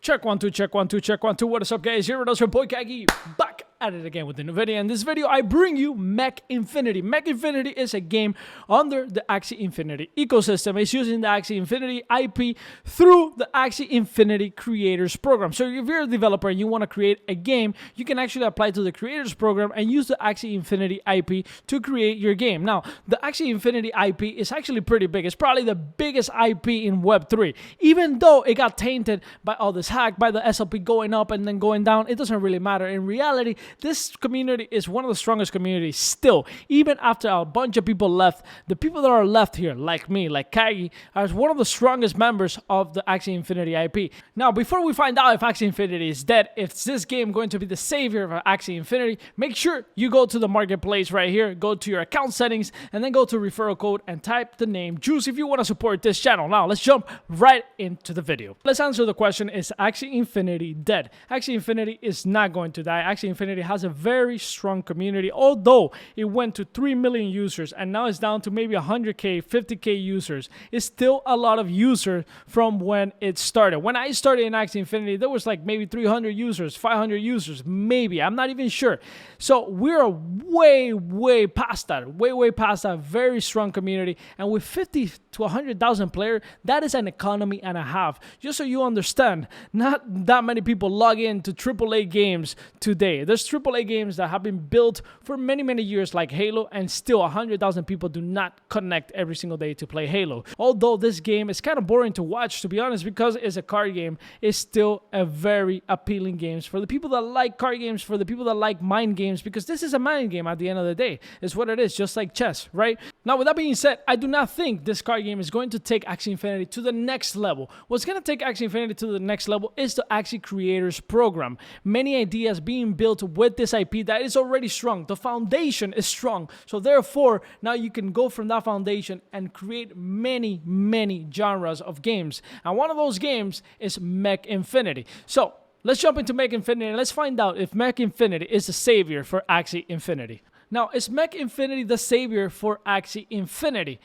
Check one, two, check one, two, check one, two. What is up, guys? Here it is, your boy Kagi, back at it again with a new video. In this video, I bring you Mech Infinity. Mech Infinity is a game under the Axi Infinity ecosystem. It's using the Axi Infinity IP through the Axi Infinity Creators Program. So if you're a developer and you want to create a game, you can actually apply to the Creators Program and use the Axi Infinity IP to create your game. Now, the Axi Infinity IP is actually pretty big. It's probably the biggest IP in Web3. Even though it got tainted by all this hack, by the SOP going up and then going down, it doesn't really matter. In reality, this community is one of the strongest communities still. Even after a bunch of people left, the people that are left here, like me, like Kagi, are one of the strongest members of the Axi Infinity IP. Now, before we find out if Axi Infinity is dead, if this game going to be the savior of Axi Infinity, make sure you go to the marketplace right here, go to your account settings, and then go to referral code and type the name Juice if you want to support this channel. Now, let's jump right into the video. Let's answer the question, is Axi Infinity dead? Axi Infinity is not going to die. Axi Infinity has a very strong community, although it went to 3 million users and now it's down to maybe 100k, 50k users. It's still a lot of users from when it started. When I started in Axi Infinity, there was like maybe 300 users, 500 users, maybe. I'm not even sure. So we're way past that, way past that very strong community. And with 50 to 100,000 players, that is an economy and a half. Just so you understand, not that many people log in to AAA games today. There's AAA games that have been built for many years like Halo, and still 100,000 people do not connect every single day to play Halo. Although this game is kind of boring to watch, to be honest, because it's a card game, it's still a very appealing game for the people that like card games, for the people that like mind games, because this is a mind game at the end of the day. It's what it is, just like chess, right? Now, with that being said, I do not think this card game is going to take Axi Infinity to the next level. What's going to take Axi Infinity to the next level is the Axi Creators Program. Many ideas being built with this IP that is already strong. The foundation is strong. So therefore, now you can go from that foundation and create many genres of games. And one of those games is Mech Infinity. So let's jump into Mech Infinity and let's find out if Mech Infinity is the savior for Axi Infinity. Now, is Mech Infinity the savior for Axi Infinity?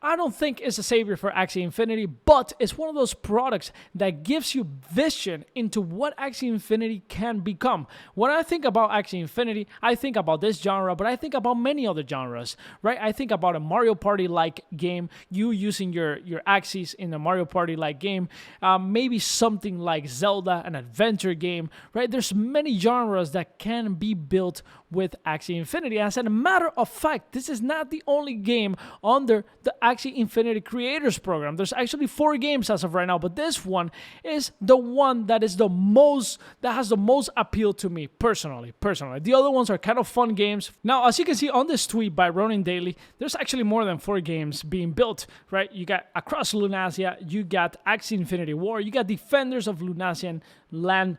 I don't think it's a savior for Axi Infinity, but it's one of those products that gives you vision into what Axi Infinity can become. When I think about Axi Infinity, I think about this genre, but I think about many other genres, right? I think about a Mario Party-like game, you using your Axies in a Mario Party-like game, maybe something like Zelda, an adventure game, right? There's many genres that can be built with Axi Infinity. As a matter of fact, this is not the only game under the Axi Infinity Creators Program. There's actually 4 games as of right now, but this one is the one that is that has the most appeal to me personally. The other ones are kind of fun games. Now, as you can see on this tweet by Ronin Daily, there's actually more than 4 games being built, right? You got Across Lunasia, you got Axi Infinity War, you got Defenders of Lunasian Land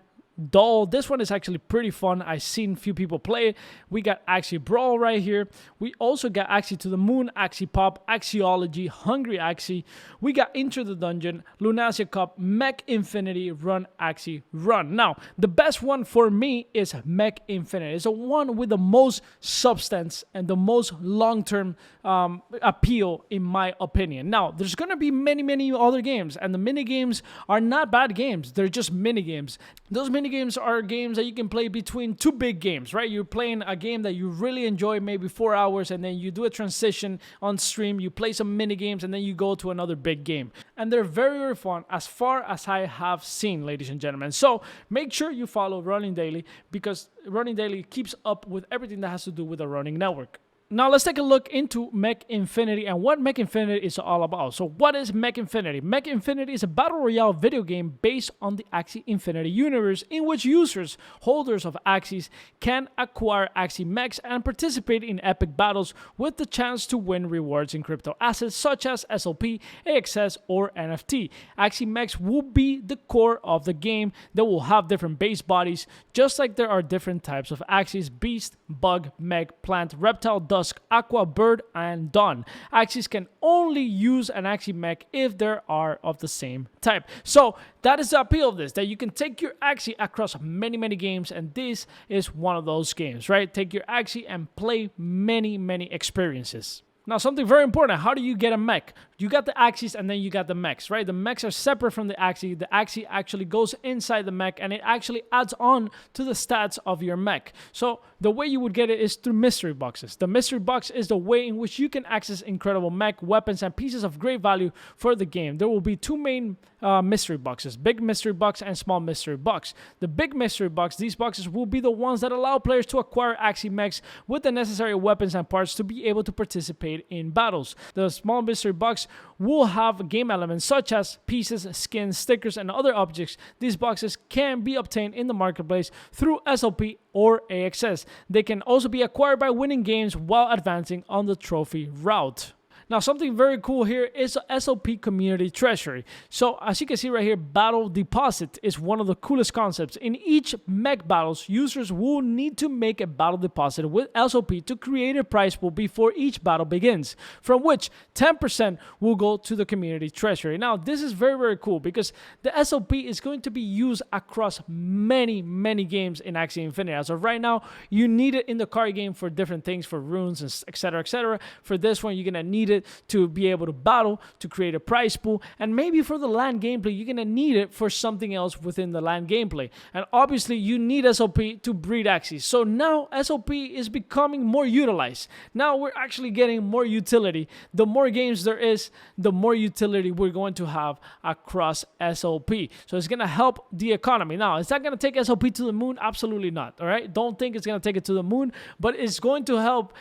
Doll. This one is actually pretty fun. I've seen a few people play it. We got Axie Brawl right here. We also got Axie to the Moon, Axie Pop, Axiology, Hungry Axie. We got Into the Dungeon, Lunasia Cup, Mech Infinity, Run Axie Run. Now, the best one for me is Mech Infinity. It's the one with the most substance and the most long-term appeal, in my opinion. Now, there's going to be many other games, and the mini games are not bad games. They're just mini games. Those mini games are games that you can play between 2 big games, right? You're playing a game that you really enjoy, maybe 4 hours, and then you do a transition on stream, you play some mini games, and then you go to another big game. And they're very fun, as far as I have seen, ladies and gentlemen. So make sure you follow Running Daily, because Running Daily keeps up with everything that has to do with the Running Network. Now, let's take a look into Mech Infinity and what Mech Infinity is all about. So what is Mech Infinity? Mech Infinity is a battle royale video game based on the Axi Infinity universe, in which users, holders of Axies, can acquire Axi mechs and participate in epic battles with the chance to win rewards in crypto assets such as SOP, AXS, or NFT. Axi mechs will be the core of the game. They will have different base bodies, just like there are different types of Axies: Beast, Bug, Mech, Plant, Reptile, Dusk, Aqua, Bird, and Dawn. Axies can only use an Axi mech if they are of the same type. So that is the appeal of this, that you can take your Axi across many games, and this is one of those games, right? Take your Axi and play many experiences. Now, something very important, how do you get a mech? You got the Axies and then you got the mechs, right? The mechs are separate from the Axie. The Axie actually goes inside the mech and it actually adds on to the stats of your mech. So the way you would get it is through mystery boxes. The mystery box is the way in which you can access incredible mech, weapons, and pieces of great value for the game. There will be two main mystery boxes, big mystery box and small mystery box. The big mystery box, these boxes will be the ones that allow players to acquire Axie mechs with the necessary weapons and parts to be able to participate in battles. The small mystery box will have game elements such as pieces, skins, stickers, and other objects. These boxes can be obtained in the marketplace through SOP or AXS. They can also be acquired by winning games while advancing on the trophy route. Now, something very cool here is the SOP Community Treasury. So, as you can see right here, Battle Deposit is one of the coolest concepts. In each mech battles, users will need to make a battle deposit with SOP to create a prize pool before each battle begins, from which 10% will go to the Community Treasury. Now, this is very, very cool because the SOP is going to be used across many, many games in Axie Infinity. As of right now, you need it in the card game for different things, for runes, and etc., etc. For this one, you're going to need it to be able to battle, to create a prize pool, and maybe for the land gameplay, you're going to need it for something else within the land gameplay. And obviously, you need SOP to breed Axie. So now SOP is becoming more utilized. Now we're actually getting more utility. The more games there is, the more utility we're going to have across SOP. So it's going to help the economy. Now, is that going to take SOP to the moon? Absolutely not. All right. Don't think it's going to take it to the moon, but it's going to help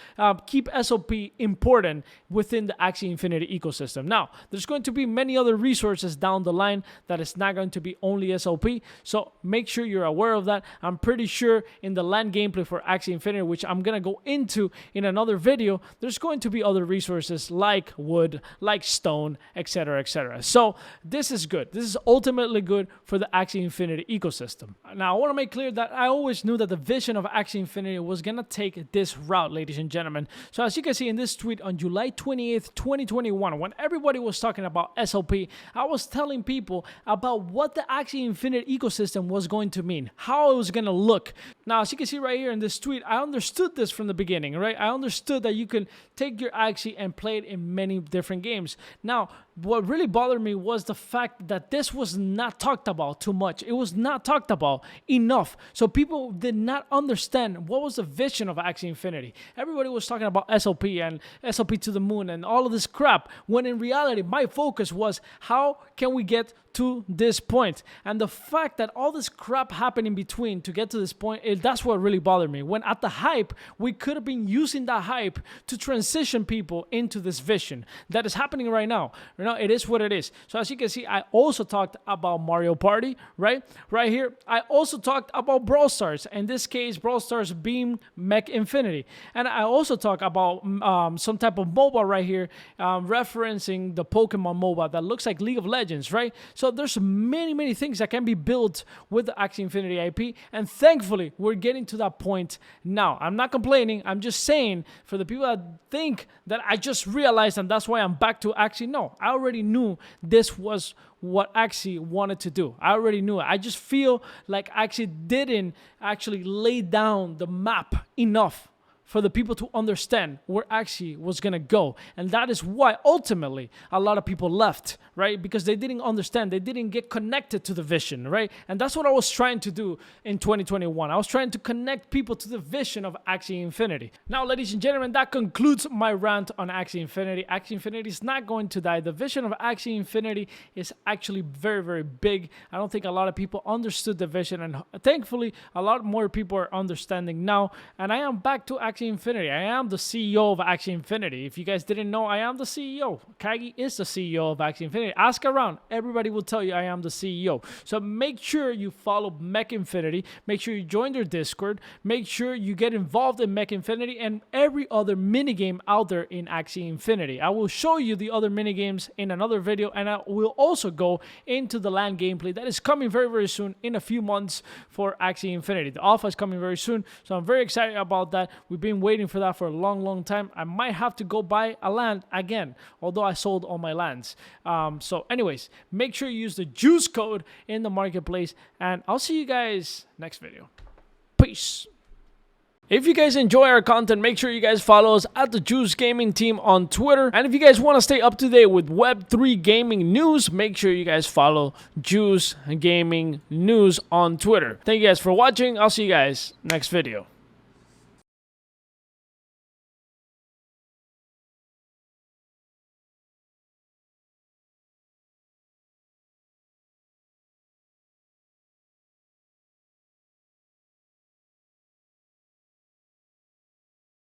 keep SOP important within the Axie Infinity ecosystem. Now, there's going to be many other resources down the line that is not going to be only SOP, so make sure you're aware of that. I'm pretty sure in the land gameplay for Axie Infinity, which I'm going to go into in another video, there's going to be other resources like wood, like stone, etc., etc. So this is good. This is ultimately good for the Axie Infinity ecosystem. Now, I want to make clear that I always knew that the vision of Axie Infinity was going to take this route, ladies and gentlemen. So as you can see in this tweet on July 28th, 2021, when everybody was talking about SOP, I was telling people about what the Axie Infinity ecosystem was going to mean, how it was going to look. Now, as you can see right here in this tweet, I understood this from the beginning, right? I understood that you can take your Axie and play it in many different games. Now, what really bothered me was the fact that this was not talked about too much. It was not talked about enough. So people did not understand what was the vision of Axie Infinity. Everybody was talking about SOP and SOP to the moon and all of this crap, when in reality, my focus was how can we get to this point? And the fact that all this crap happened in between to get to this point, that's what really bothered me. When at the hype, we could have been using that hype to transition people into this vision that is happening right now. You know, it is what it is. So as you can see, I also talked about Mario Party, right? Right here, I also talked about Brawl Stars. In this case, Brawl Stars being Mech Infinity. And I also talked about some type of MOBA right here, referencing the Pokemon MOBA that looks like League of Legends, right? So there's many things that can be built with the Axie Infinity IP, and thankfully we're getting to that point now. I'm not complaining, I'm just saying, for the people that think that I just realized and that's why I'm back to Axie, no, I already knew this was what Axie wanted to do. I already knew it. I just feel like Axie didn't actually lay down the map enough for the people to understand where Axie was going to go. And that is why ultimately a lot of people left, right? Because they didn't understand. They didn't get connected to the vision, right? And that's what I was trying to do in 2021. I was trying to connect people to the vision of Axie Infinity. Now, ladies and gentlemen, that concludes my rant on Axie Infinity. Axie Infinity is not going to die. The vision of Axie Infinity is actually very big. I don't think a lot of people understood the vision, and thankfully a lot more people are understanding now. And I am back to Axie Infinity. I am the CEO of Axie Infinity. If you guys didn't know, I am the CEO. Kagi is the CEO of Axie Infinity. Ask around. Everybody will tell you I am the CEO. So make sure you follow Mech Infinity. Make sure you join their Discord. Make sure you get involved in Mech Infinity and every other minigame out there in Axie Infinity. I will show you the other minigames in another video, and I will also go into the land gameplay that is coming very soon in a few months for Axie Infinity. The alpha is coming very soon, so I'm very excited about that. We've been waiting for that for a long time. I might have to go buy a land again, although I sold all my lands. So anyways, make sure you use the juice code in the marketplace, and I'll see you guys next video. Peace. If you guys enjoy our content, make sure you guys follow us at the Juice Gaming Team on Twitter. And if you guys want to stay up to date with Web3 gaming news, make sure you guys follow Juice Gaming News on Twitter. Thank you guys for watching. I'll see you guys next video.